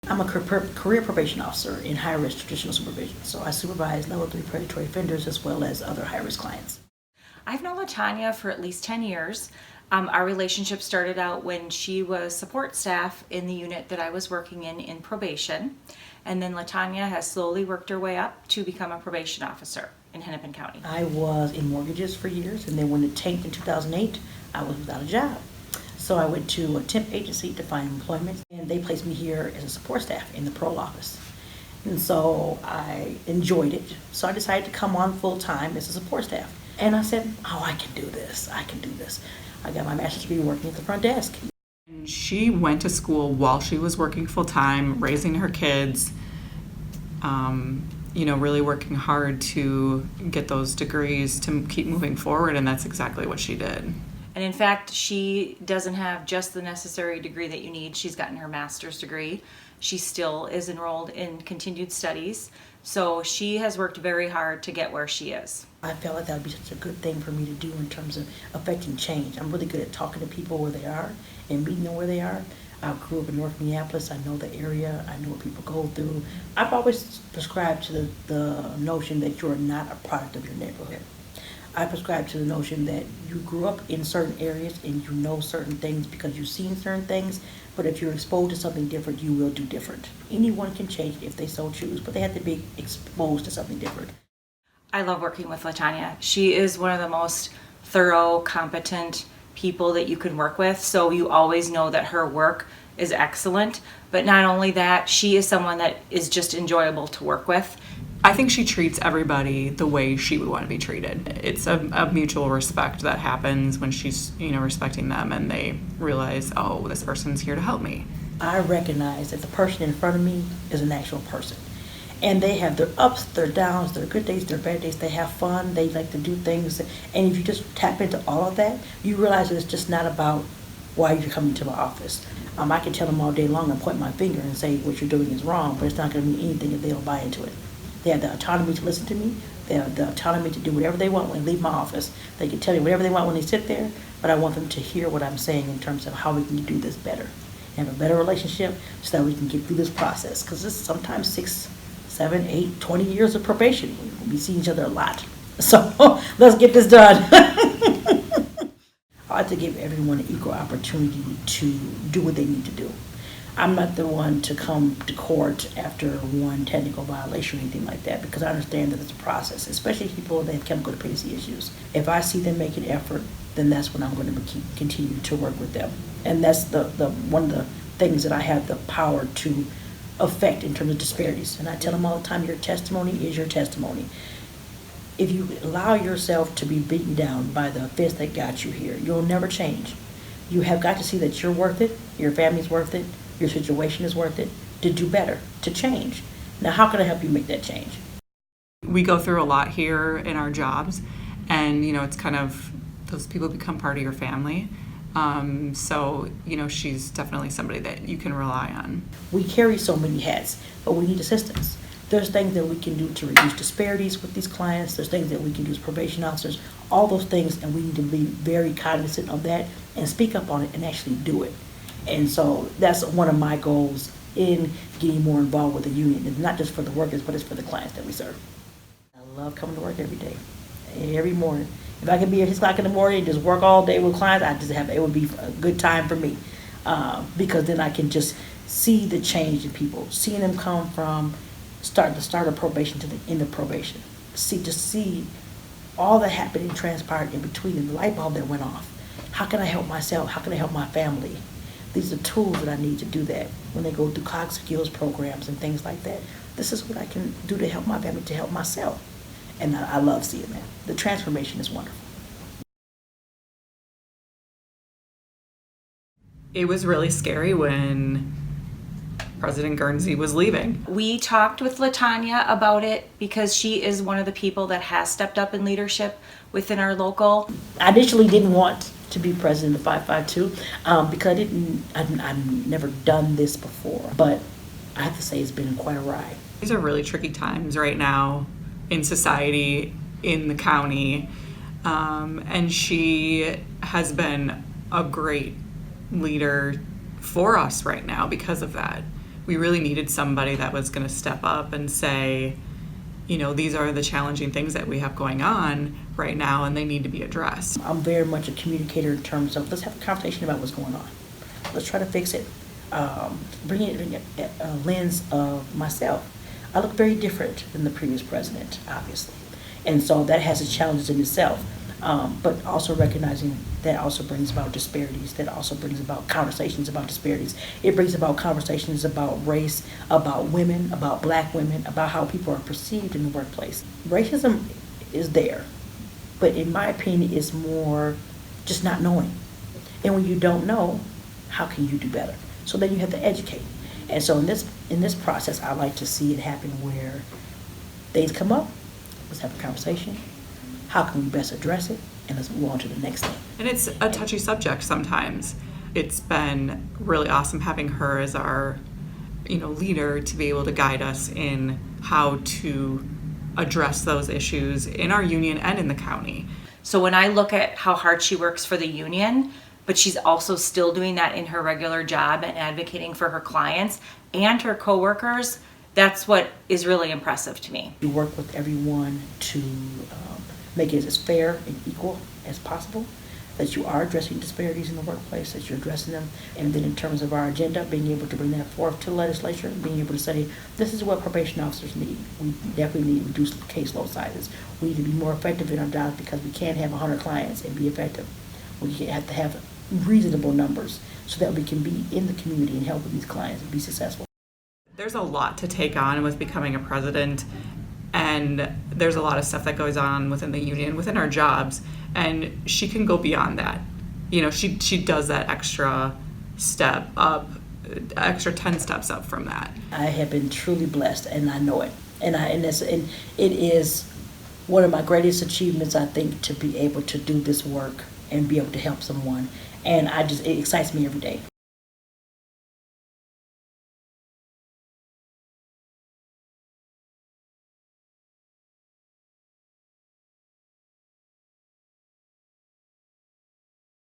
I'm a career probation officer in high-risk traditional supervision, so I supervise level 3 predatory offenders as well as other high-risk clients. I've known LaTonya for at least 10 years. Our relationship started out when she was support staff in the unit that I was working in probation. And then LaTonya has slowly worked her way up to become a probation officer in Hennepin County. I was in mortgages for years, and then when it tanked in 2008, I was without a job. So I went to a temp agency to find employment, and they placed me here as a support staff in the parole office. And so I enjoyed it. So I decided to come on full time as a support staff. And I said, oh, I can do this. I can do this. I got my master's degree working at the front desk. She went to school while she was working full time, raising her kids, really working hard to get those degrees to keep moving forward, and that's exactly what she did. And in fact, she doesn't have just the necessary degree that you need. She's gotten her master's degree. She still is enrolled in continued studies. So she has worked very hard to get where she is. I felt like that would be such a good thing for me to do in terms of affecting change. I'm really good at talking to people where they are and meeting them where they are. I grew up in North Minneapolis. I know the area. I know what people go through. I've always prescribed to the notion that you're not a product of your neighborhood. I prescribe to the notion that you grew up in certain areas and you know certain things because you've seen certain things, but if you're exposed to something different, you will do different. Anyone can change if they so choose, but they have to be exposed to something different. I love working with LaTonya. She is one of the most thorough, competent people that you can work with, so you always know that her work is excellent. But not only that, she is someone that is just enjoyable to work with. I think she treats everybody the way she would want to be treated. It's a mutual respect that happens when she's, respecting them and they realize, oh, this person's here to help me. I recognize that the person in front of me is an actual person. And they have their ups, their downs, their good days, their bad days. They have fun. They like to do things. And if you just tap into all of that, you realize that it's just not about why you're coming to my office. I can tell them all day long and point my finger and say what you're doing is wrong, but it's not going to mean anything if they don't buy into it. They have the autonomy to listen to me. They have the autonomy to do whatever they want when they leave my office. They can tell me whatever they want when they sit there, but I want them to hear what I'm saying in terms of how we can do this better. Have a better relationship so that we can get through this process. Because this is sometimes 6, 7, 8, 20 years of probation. We see each other a lot. So let's get this done. I like to give everyone an equal opportunity to do what they need to do. I'm not the one to come to court after one technical violation or anything like that, because I understand that it's a process, especially people that have chemical dependency issues. If I see them make an effort, then that's when I'm going to continue to work with them. And that's the one of the things that I have the power to affect in terms of disparities. And I tell them all the time, your testimony is your testimony. If you allow yourself to be beaten down by the offense that got you here, you'll never change. You have got to see that you're worth it, your family's worth it, your situation is worth it, to do better, to change. Now, how can I help you make that change? We go through a lot here in our jobs, and, it's kind of, those people become part of your family. So, she's definitely somebody that you can rely on. We carry so many hats, but we need assistance. There's things that we can do to reduce disparities with these clients. There's things that we can do as probation officers, all those things, and we need to be very cognizant of that and speak up on it and actually do it. And so that's one of my goals in getting more involved with the union. It's not just for the workers, but it's for the clients that we serve. I love coming to work every day, every morning. If I could be at 6 o'clock in the morning and just work all day with clients, it would be a good time for me, because then I can just see the change in people, seeing them come from the start of probation to the end of probation. See all that happened and transpired in between, and the light bulb that went off. How can I help myself? How can I help my family? These are tools that I need to do that when they go through cog skills programs and things like that. This is what I can do to help my family, to help myself. And I love seeing that. The transformation is wonderful. It was really scary when President Guernsey was leaving. We talked with LaTonya about it because she is one of the people that has stepped up in leadership within our local. I initially didn't want to be president of 552 because I've never done this before. But I have to say it's been quite a ride. These are really tricky times right now in society, in the county, and she has been a great leader for us right now because of that. we really needed somebody that was going to step up and say, you know, these are the challenging things that we have going on right now and they need to be addressed. I'm very much a communicator in terms of, let's have a conversation about what's going on. Let's try to fix it. Bring it in a lens of myself. I look very different than the previous president, obviously. And so that has its challenges in itself. But also recognizing that also brings about disparities, that also brings about conversations about disparities. It brings about conversations about race, about women, about black women, about how people are perceived in the workplace. Racism is there, but in my opinion, it's more just not knowing. And when you don't know, how can you do better? So then you have to educate. And so in this process, I like to see it happen where things come up, let's have a conversation. How can we best address it? And let's move on to the next thing. And it's a touchy subject sometimes. It's been really awesome having her as our, you know, leader to be able to guide us in how to address those issues in our union and in the county. So when I look at how hard she works for the union, but she's also still doing that in her regular job and advocating for her clients and her coworkers, that's what is really impressive to me. You work with everyone to make it as fair and equal as possible, that you are addressing disparities in the workplace, that you're addressing them. And then in terms of our agenda, being able to bring that forth to the legislature, being able to say, this is what probation officers need. We definitely need reduced caseload sizes. We need to be more effective in our jobs because we can't have 100 clients and be effective. We have to have reasonable numbers so that we can be in the community and help with these clients and be successful. There's a lot to take on with becoming a president, and there's a lot of stuff that goes on within the union, within our jobs, and she can go beyond that. You know, she does that extra step up, extra 10 steps up from that. I have been truly blessed, and I know it. And it is one of my greatest achievements, I think, to be able to do this work and be able to help someone. And it excites me every day.